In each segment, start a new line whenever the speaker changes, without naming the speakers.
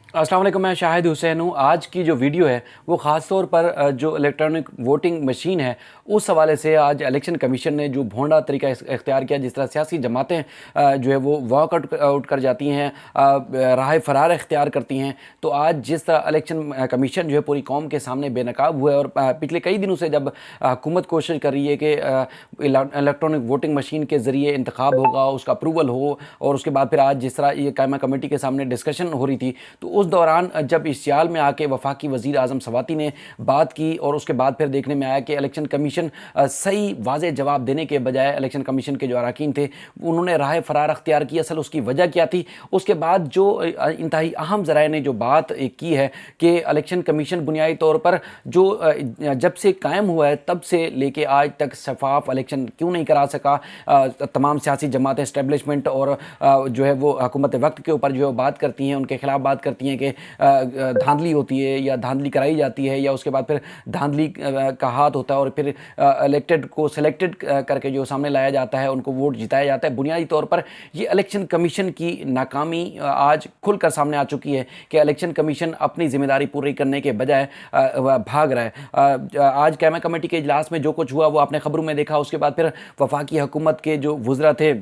अस्सलाम वालेकुम, मैं शाहिद हुसैन हूँ। आज की जो वीडियो है वो ख़ास तौर पर जो इलेक्ट्रॉनिक वोटिंग मशीन है उस हवाले से आज इलेक्शन कमीशन ने जो भोंडा तरीका इख्तियार किया, जिस तरह सियासी जमातें जो है वो वॉकआउट आउट कर जाती हैं, राह फरार इख्तियार करती हैं। तो आज जिस तरह इलेक्शन कमीशन जो है पूरी कौम के सामने बेनकाब हुआ है और पिछले कई दिनों से जब हुकूमत कोशिश कर रही है कि इलेक्ट्रॉनिक वोटिंग मशीन के ज़रिए इंतखाब होगा, उसका अप्रूवल हो, और उसके बाद फिर आज जिस तरह ये कायमा कमेटी के सामने डिस्कशन हो रही थी, तो उस दौरान जब इस सियाल में आके वफाकी वज़ीर आज़म सवाती ने बात की और उसके बाद फिर देखने में आया कि इलेक्शन कमीशन सही वाज़े जवाब देने के बजाय इलेक्शन कमीशन के जो अरकान थे उन्होंने राह फरार अख्तियार की। असल उसकी वजह क्या थी? उसके बाद जो इंतहाई अहम ज़राए ने जो बात की है कि इलेक्शन कमीशन बुनियादी तौर पर जो जब से कायम हुआ है तब से लेके आज तक शफाफ इलेक्शन क्यों नहीं करा सका। तमाम सियासी जमातें इस्टेब्लिशमेंट और जो है वो हुकूमत वक्त के ऊपर जो है बात करती हैं, उनके खिलाफ बात करती हैं कि धांधली होती है या धांधली कराई जाती है, या उसके बाद फिर धांधली का हाथ होता है और फिर इलेक्टेड को सिलेक्टेड करके जो सामने लाया जाता है, उनको वोट जिताया जाता है। बुनियादी तौर पर ये इलेक्शन कमीशन की नाकामी आज खुलकर सामने आ चुकी है कि इलेक्शन कमीशन अपनी जिम्मेदारी पूरी करने के बजाय भाग रहा है। आज कैमा कमेटी के इजलास में जो कुछ हुआ वो आपने खबरों में देखा। उसके बाद फिर वफाकी हुकूमत के जो वुज़रा थे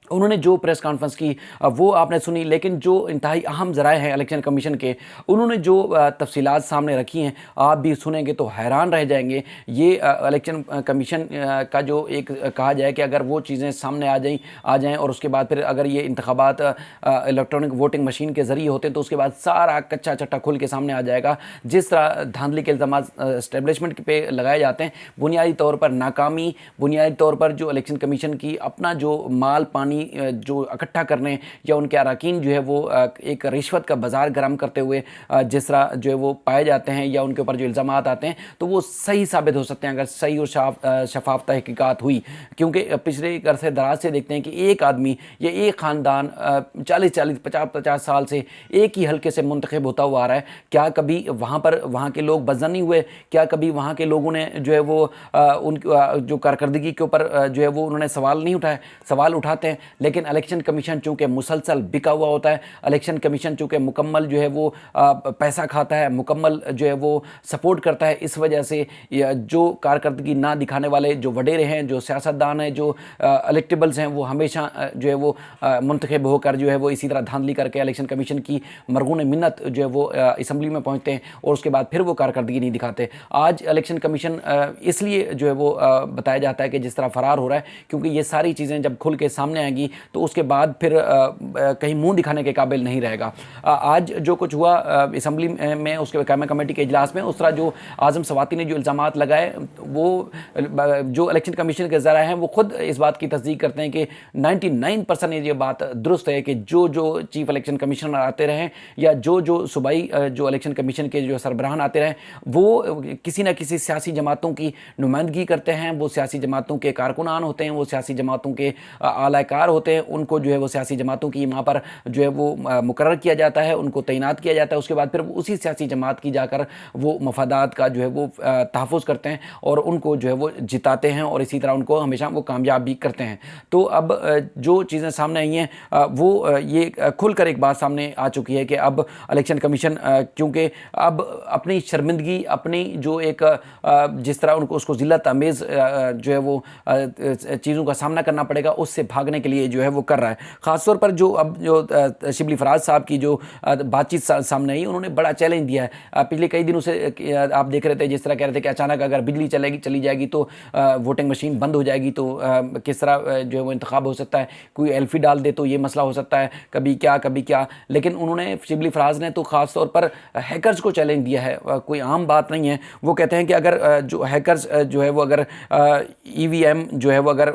उन्होंने जो प्रेस कॉन्फ्रेंस की वो आपने सुनी, लेकिन जो इंतहाई अहम ज़राए हैं इलेक्शन कमीशन के, उन्होंने जो तफसीलात सामने रखी हैं आप भी सुनेंगे तो हैरान रह जाएंगे। ये इलेक्शन कमीशन का जो एक कहा जाए कि अगर वो चीज़ें सामने आ जाएं और उसके बाद फिर अगर ये इंतखाबात इलेक्ट्रॉनिक वोटिंग मशीन के ज़रिए होते हैं तो उसके बाद सारा कच्चा चट्टा खुल के सामने आ जाएगा। जिस तरह धांधली के इल्ज़ाम इस्टेब्लिशमेंट पे लगाए जाते हैं, बुनियादी तौर पर नाकामी, बुनियादी तौर पर जो इलेक्शन कमीशन की अपना जो माल पानी जो इकट्ठा करने या उनके अरकान जो है वो एक रिश्वत का बाजार गर्म करते हुए जिस तरह जो है वो पाए जाते हैं या उनके ऊपर जो इल्ज़ाम आते हैं, तो वो सही साबित हो सकते हैं अगर सही और शफाफ तहकीकात हुई। क्योंकि पिछले अरसे दराज से देखते हैं कि एक आदमी या एक ख़ानदान 40-40 50-50 साल से एक ही हल्के से मुंतखब होता हुआ आ रहा है। क्या कभी वहाँ पर वहाँ के लोग बदज़न नहीं हुए? क्या कभी वहाँ के लोगों ने जो है वो उन जो कारकर्दगी के ऊपर जो है वो उन्होंने सवाल नहीं उठाए? सवाल उठाते हैं, लेकिन इलेक्शन कमीशन चूँकि मुसलसल बिका हुआ होता है, इलेक्शन कमीशन चूँकि मुकम्मल जो है वो पैसा खाता है, मुकम्मल जो है वो सपोर्ट करता है, इस वजह से जो कारकर्दगी ना दिखाने वाले जो वडेरे हैं, जो सियासतदान हैं, जो इलेक्टेबल्स हैं, वो हमेशा जो है वो मुंतखब होकर जो है वो इसी तरह धांधली करके इलेक्शन कमीशन की मरगून मिन्नत जो है वो असम्बली में पहुँचते हैं और उसके बाद फिर वो कारकर्दगी नहीं दिखाते। आज इलेक्शन कमीशन इसलिए जो है वो बताया जाता है कि जिस तरह फ़रार हो रहा है, क्योंकि ये सारी चीज़ें जब खुल के सामने आएंगी तो उसके बाद फिर कहीं मुंह दिखाने के काबिल नहीं रहेगा। आज जो कुछ हुआ असम्बली में उसके कायमा कमेटी के इजलास में, उस तरह जो आज़म सवाती ने जो इल्ज़ामात लगाए, वो जो इलेक्शन कमीशन के ज़रा हैं वो खुद इस बात की तस्दीक करते हैं कि 99% ये बात दुरुस्त है कि जो चीफ इलेक्शन कमिश्नर आते रहें या जो सूबाई जो इलेक्शन कमीशन के जो सरबराहान आते रहें, वो किसी न किसी सियासी जमातों की नुमाइंदगी करते हैं। वो सियासी जमातों के कारकुनान होते हैं, वो सियासी जमातों के आलाकार होते हैं, उनको जो है वो सियासी जमातों की वहाँ पर जो है वो मुकर्रर किया जाता है, उनको तैनात किया जाता है। उसके बाद फिर उसी सियासी जमात की जाकर वो मफादात का जो है वो तहफ़्फ़ुज़ करते हैं और उनको जो है वो जिताते हैं और इसी तरह उनको हमेशा वो कामयाब भी करते हैं। तो अब जो चीज़ें सामने आई हैं वो ये खुलकर एक बात सामने आ चुकी है कि अब इलेक्शन कमीशन क्योंकि अब अपनी शर्मिंदगी, अपनी जो एक जिस तरह उनको उसको ज़िल्लत आमेज़ जो है वो चीज़ों का सामना करना पड़ेगा, उससे भागने के लिए जो है वो कर रहा है। ख़ासतौर पर जो अब जो शिबली फराज साहब की जो बातचीत सामने आई, उन्होंने बड़ा चैलेंज दिया है। पिछले कई दिनों से आप देख रहे थे जिस तरह कह रहे थे कि अचानक अगर बिजली चली जाएगी तो वोटिंग मशीन बंद हो जाएगी, तो किस तरह जो है वो इंतखाब हो सकता है, कोई एल्फी डाल दे तो ये मसला हो सकता है, कभी क्या। लेकिन उन्होंने शिबली फराज ने तो ख़ास तौर पर हैकर्स को चैलेंज दिया है। कोई आम बात नहीं है। वो कहते हैं कि अगर जो हैकर्स जो है वो अगर EVM जो है वो अगर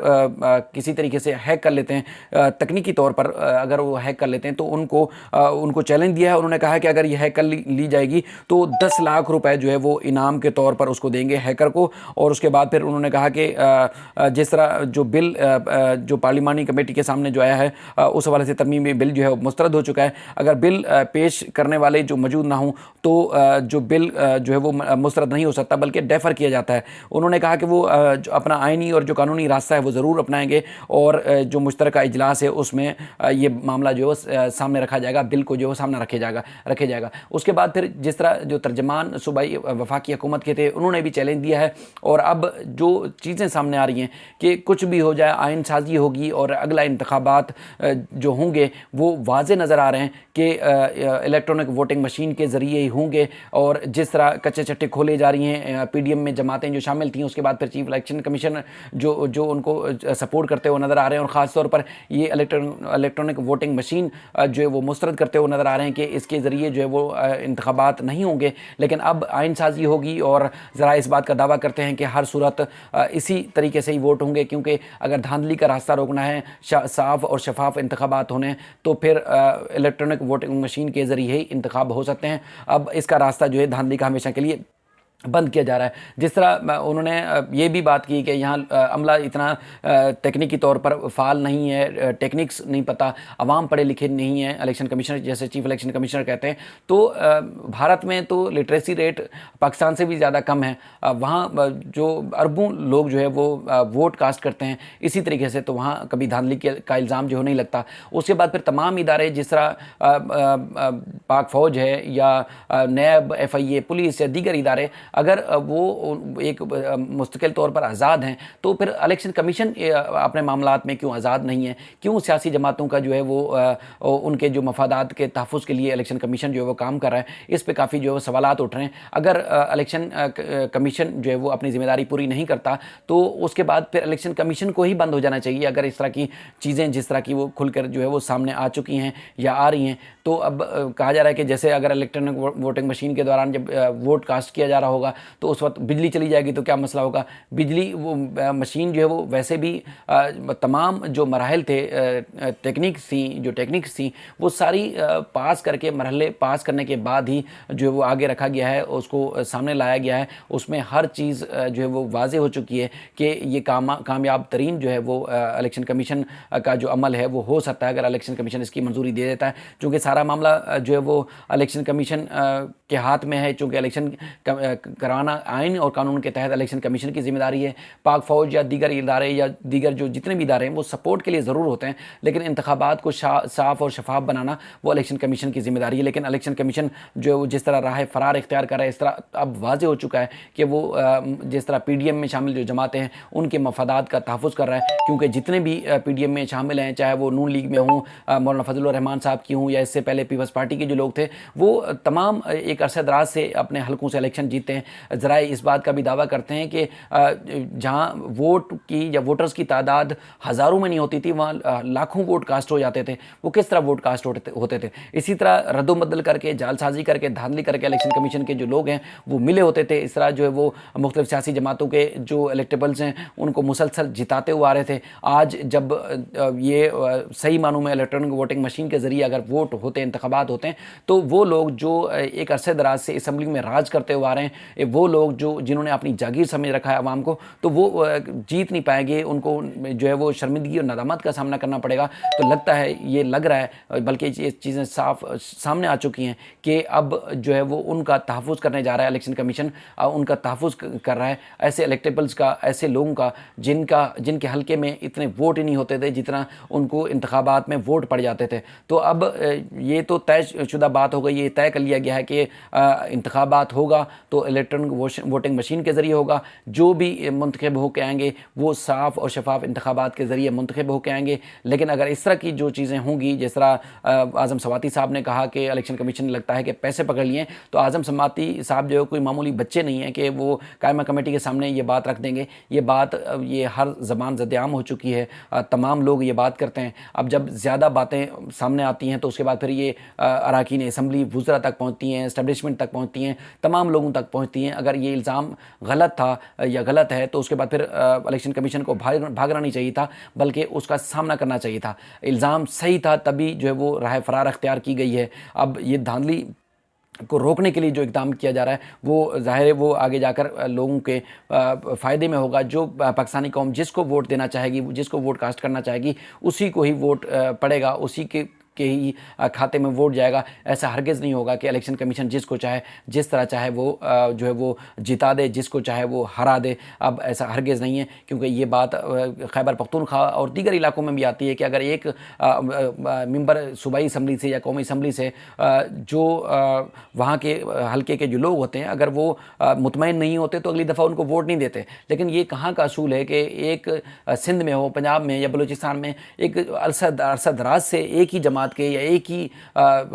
किसी तरीके से हैक कर लेते हैं, तकनीकी तौर पर अगर वो हैक कर लेते हैं, तो उनको चैलेंज दिया है। उन्होंने कहा है कि अगर ये हैक कर ली जाएगी तो 10 लाख रुपए जो है वो इनाम के तौर पर उसको देंगे हैकर को। और उसके बाद फिर उन्होंने कहा कि जिस तरह जो बिल जो पार्लिमानी कमेटी के सामने जो आया है, उस हवाले से तरमीमी बिल जो है मुस्तरद हो चुका है। अगर बिल पेश करने वाले जो मौजूद ना हों तो जो बिल जो है वो मुस्तरद नहीं हो सकता, बल्कि डेफर किया जाता है। उन्होंने कहा कि वो जो अपना आइनी और जो कानूनी रास्ता है वो ज़रूर अपनाएंगे और जो मुश्तरका इजलास है उसमें ये मामला जो है सामने रखा जाएगा, बिल को जो है सामने रखे जाएगा। उसके बाद फिर जिस तरह जो तर्जमान सूबाई वफाकी हुकूमत के थे उन्होंने भी चैलेंज दिया है, और अब जो चीज़ें सामने आ रही हैं कि कुछ भी हो जाए, आइन साजी होगी और अगला इंतखाबात जो होंगे वो वाज़े नज़र आ रहे हैं कि इलेक्ट्रॉनिक वोटिंग मशीन के ज़रिए ही होंगे। और जिस तरह कच्चे चट्टे खोले जा रही हैं, पीडीएम में जमातें जो शामिल थी, उसके बाद फिर चीफ इलेक्शन कमीशन जो उनको सपोर्ट करते हुए नज़र आ रहे हैं, और ख़ास तौर पर ये इलेक्ट्रॉनिक वोटिंग मशीन जो है वो मुस्तरद करते हुए नज़र आ रहे हैं कि इसके ज़रिए जो है वो इंतखाबात नहीं होंगे। लेकिन अब आइन साजी होगी और ज़रा इस बात का दावा करते हैं कि हर सूरत इसी तरीके से ही वोट होंगे, क्योंकि अगर धांधली का रास्ता रोकना है, साफ़ और शफाफ इंतखाबात होने, तो फिर इलेक्ट्रॉनिक वोटिंग मशीन के ज़रिए ही इंतखाब हो सकते हैं। अब इसका रास्ता जो है धांधली का हमेशा के लिए बंद किया जा रहा है। जिस तरह उन्होंने ये भी बात की कि यहाँ अमला इतना तकनीकी तौर पर फ़ाल नहीं है, टेक्निक्स नहीं पता, आवाम पढ़े लिखे नहीं हैं, इलेक्शन कमिश्नर जैसे चीफ इलेक्शन कमिश्नर कहते हैं। तो भारत में तो लिटरेसी रेट पाकिस्तान से भी ज़्यादा कम है। वहाँ जो अरबों लोग जो है वो वोट कास्ट करते हैं इसी तरीके से, तो वहाँ कभी धांधली का इल्ज़ाम जो नहीं लगता। उसके बाद फिर तमाम इदारे जिस तरह पाक फ़ौज है या नैब, FIA, पुलिस या दीगर इदारे, अगर वो एक मुस्तकिल तौर पर आज़ाद हैं, तो फिर इलेक्शन कमीशन अपने मामलात में क्यों आज़ाद नहीं है? क्यों सियासी जमातों का जो है वो उनके जो मफादात के तहफ़्फ़ुज़ के लिए इलेक्शन कमीशन जो है वो काम कर रहा है? इस पे काफ़ी जो है सवालात उठ रहे हैं। अगर इलेक्शन कमीशन जो है वो अपनी ज़िम्मेदारी पूरी नहीं करता, तो उसके बाद फिर इलेक्शन कमीशन को ही बंद हो जाना चाहिए। अगर इस तरह की चीज़ें जिस तरह की वो खुलकर जो है वो सामने आ चुकी हैं या आ रही हैं, तो अब कहा जा रहा है कि जैसे अगर इलेक्ट्रॉनिक वोटिंग मशीन के दौरान जब वोट कास्ट किया जा रहा होगा, तो उस वक्त बिजली चली जाएगी तो क्या मसला होगा? बिजली वो मशीन जो है वो वैसे भी तमाम जो मराहल थे, जो टेक्निक्स थी वो सारी पास करके, मरहले पास करने के बाद ही जो है वो आगे रखा गया है, उसको सामने लाया गया है। उसमें हर चीज़ जो है वो वाज़े हो चुकी है कि ये कामयाब तरीन जो है वो इलेक्शन कमीशन का जो अमल है वो हो सकता है अगर इलेक्शन कमीशन इसकी मंजूरी दे देता है। चूँकि सारा मामला जो है वो इलेक्शन कमीशन के हाथ में है, चूँकि इलेक्शन कराना आइन और कानून के तहत इलेक्शन कमीशन की जिम्मेदारी है। पाक फ़ौज या दीगर इदारे या दीगर जो जितने भी इदारे हैं वो सपोर्ट के लिए ज़रूर होते हैं, लेकिन इंतखाबात को साफ़ और शफाफ बनाना वो इलेक्शन कमीशन की जिम्मेदारी है। लेकिन इलेक्शन कमीशन जो है जिस तरह राह फ़रार इख्तियार कर रहा है, इस तरह अब वाज़े हो चुका है कि वो जिस तरह PDM में शामिल जो जमातें हैं उनके मफादात का तहफ़्फ़ुज़ कर रहा है। क्योंकि जितने भी PDM में शामिल हैं, चाहे वो नून लीग में हों, मौलाना फजलुर रहमान साहब की हों, या इससे पहले पीपल्स पार्टी के जो लोग थे, वो तमाम एक अरसे दराज से अपने हलकों से इलेक्शन जीतते हैं। ज़रा इस बात का भी दावा करते हैं कि जहाँ वोट की या वोटर्स की तादाद हज़ारों में नहीं होती थी, वहाँ लाखों वोट कास्ट हो जाते थे। वो किस तरह वोट कास्ट होते थे? इसी तरह रद्दोबदल करके, जालसाजी करके, धांधली करके इलेक्शन कमीशन के जो लोग हैं वो मिले होते थे। इस तरह जो है वो मुख्तलिफ सियासी जमातों के जो इलेक्टेबल्स हैं उनको मुसलसल जिताते हुए आ रहे थे। आज जब ये सही मानों में इलेक्ट्रॉनिक वोटिंग मशीन के ज़रिए अगर वोट होते हैं, इंतखाबात होते हैं, तो वो लोग जो एक अरसे दराज से असम्बली में राज करते हुए आ रहे हैं, वो लोग जिन्होंने अपनी जागीर समझ रखा है आवाम को, तो वो जीत नहीं पाएंगे। उनको जो है वो शर्मिंदगी और नदामत का सामना करना पड़ेगा। तो लगता है, ये लग रहा है, बल्कि ये चीज़ें साफ सामने आ चुकी हैं कि अब जो है वो उनका तहफ़्फ़ुज़ करने जा रहा है इलेक्शन कमीशन, उनका तहफ़्फ़ुज़ कर रहा है ऐसे इलेक्टेबल्स का, ऐसे लोगों का जिनके हल्के में इतने वोट ही नहीं होते थे जितना उनको इंतखाबात में वोट पड़ जाते थे। तो अब ये तो तयशुदा बात हो गई, ये तय कर लिया गया है कि इंतखाबात होगा तो इलेक्ट्रॉनिक वोटिंग मशीन के ज़रिए होगा। जो भी मुंतखब होकर आएंगे वो साफ़ और शफाफ इंतखाबात के ज़रिए मुंतखब होकर आएंगे। लेकिन अगर इस तरह की जो चीज़ें होंगी, जिस तरह आज़म सवाती साहब ने कहा कि इलेक्शन कमीशन लगता है कि पैसे पकड़ लिए, तो आज़म सवाती साहब जो है कोई मामूली बच्चे नहीं हैं कि वो कायमा कमेटी के सामने ये बात रख देंगे। ये हर ज़बान ज़द-ए-आम हो चुकी है, तमाम लोग ये बात करते हैं। अब जब ज़्यादा बातें सामने आती हैं तो उसके बाद फिर ये अराकीन असम्बली, वुज़रा तक पहुँचती हैं, एस्टेब्लिशमेंट तक पहुँचती हैं, तमाम लोगों तक पहुँचती हैं। अगर ये इल्ज़ाम गलत था या गलत है तो उसके बाद फिर इलेक्शन कमीशन को भागना नहीं चाहिए था, बल्कि उसका सामना करना चाहिए था। इल्ज़ाम सही था तभी जो है वो राह फ़रार अख्तियार की गई है। अब ये धांधली को रोकने के लिए जो इक़दाम किया जा रहा है वो ज़ाहिर है वो आगे जाकर लोगों के फ़ायदे में होगा। जो पाकिस्तानी कौम जिसको वोट देना चाहेगी, जिसको वोट कास्ट करना चाहेगी, उसी को ही वोट पड़ेगा, उसी के के ही खाते में वोट जाएगा। ऐसा हरगिज़ नहीं होगा कि इलेक्शन कमीशन जिसको चाहे जिस तरह चाहे वो जो है वो जिता दे, जिसको चाहे वो हरा दे। अब ऐसा हरगिज़ नहीं है, क्योंकि ये बात खैबर पख्तूनख्वा और दीगर इलाकों में भी आती है कि अगर एक मेंबर सूबाई असम्बली से या कौमी असम्बली से जो वहाँ के हल्के के जो लोग होते हैं अगर वो मुतमईन नहीं होते तो अगली दफ़ा उनको वोट नहीं देते। लेकिन ये कहाँ का असूल है कि एक सिंध में हो, पंजाब में या बलूचिस्तान में एक अरसा दराज से एक ही जमात के या एक ही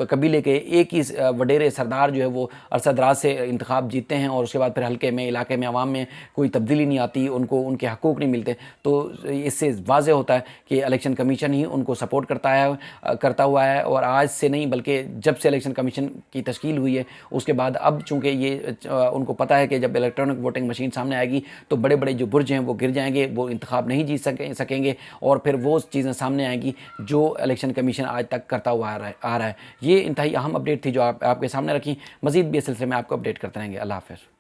कबीले के एक ही वडेरे सरदार जो है वो अरसा दराज से इंतखाब जीतते हैं और उसके बाद फिर हल्के में, इलाके में, अवाम में कोई तब्दीली नहीं आती, उनको उनके हकूक़ नहीं मिलते। तो इससे वाज़ेह होता है कि इलेक्शन कमीशन ही उनको सपोर्ट करता हुआ है। और आज से नहीं बल्कि जब से इलेक्शन कमीशन की तश्कील हुई है उसके बाद अब चूँकि ये उनको पता है कि जब इलेक्ट्रॉनिक वोटिंग मशीन सामने आएगी तो बड़े बड़े जो बुर्ज हैं वो गिर जाएंगे, वो इंतखाब नहीं जीत सकेंगे और फिर वो चीज़ें सामने आएंगी जो इलेक्शन कमीशन आज तक करता हुआ आ रहा है। ये इंतहाई अहम अपडेट थी जो आपके सामने रखी। मज़ीद भी इस सिलसिले में आपको अपडेट करते रहेंगे। अल्लाह हाफ़िज़।